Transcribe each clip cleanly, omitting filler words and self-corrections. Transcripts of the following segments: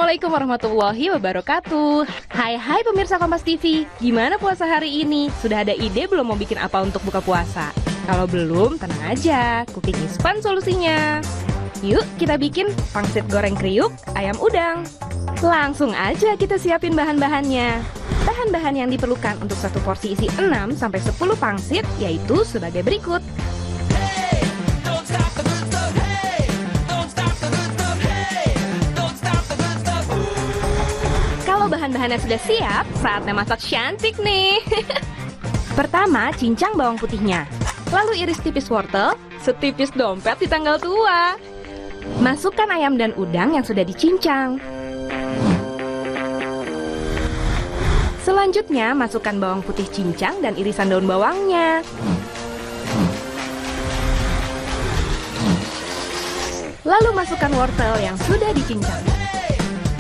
Assalamualaikum warahmatullahi wabarakatuh. Hai pemirsa Kompas TV, gimana puasa hari ini? Sudah ada ide belum mau bikin apa untuk buka puasa? Kalau belum, tenang aja, Cooking is Fun solusinya. Yuk kita bikin pangsit goreng kriuk ayam udang. Langsung aja kita siapin bahan-bahannya. Bahan-bahan yang diperlukan untuk satu porsi isi 6-10 pangsit yaitu sebagai berikut. Kalau bahan-bahannya sudah siap, saatnya masak cantik nih. Pertama, cincang bawang putihnya. Lalu iris tipis wortel, setipis dompet di tanggal tua. Masukkan ayam dan udang yang sudah dicincang. Selanjutnya, masukkan bawang putih cincang dan irisan daun bawangnya. Lalu masukkan wortel yang sudah dicincang.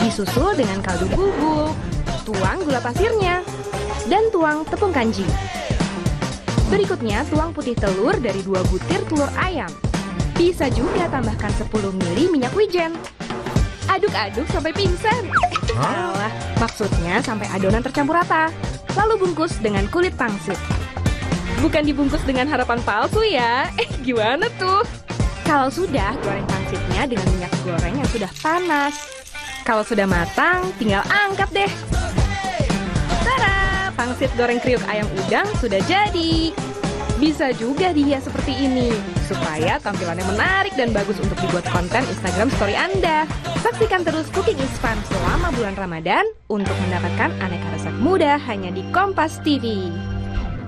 Disusul dengan kaldu bubuk, tuang gula pasirnya, dan tuang tepung kanji. Berikutnya tuang putih telur dari 2 butir telur ayam. Bisa juga tambahkan 10 ml minyak wijen. Aduk-aduk sampai pingsan. Alah, maksudnya sampai adonan tercampur rata. Lalu bungkus dengan kulit pangsit. Bukan dibungkus dengan harapan palsu ya. Gimana tuh? Kalau sudah, goreng pangsitnya dengan minyak goreng yang sudah panas. Kalau sudah matang, tinggal angkat deh. Tada! Pangsit goreng kriuk ayam udang sudah jadi. Bisa juga dihias seperti ini, supaya tampilannya menarik dan bagus untuk dibuat konten Instagram story Anda. Saksikan terus Cooking is Fun selama bulan Ramadan untuk mendapatkan aneka resep mudah hanya di Kompas TV.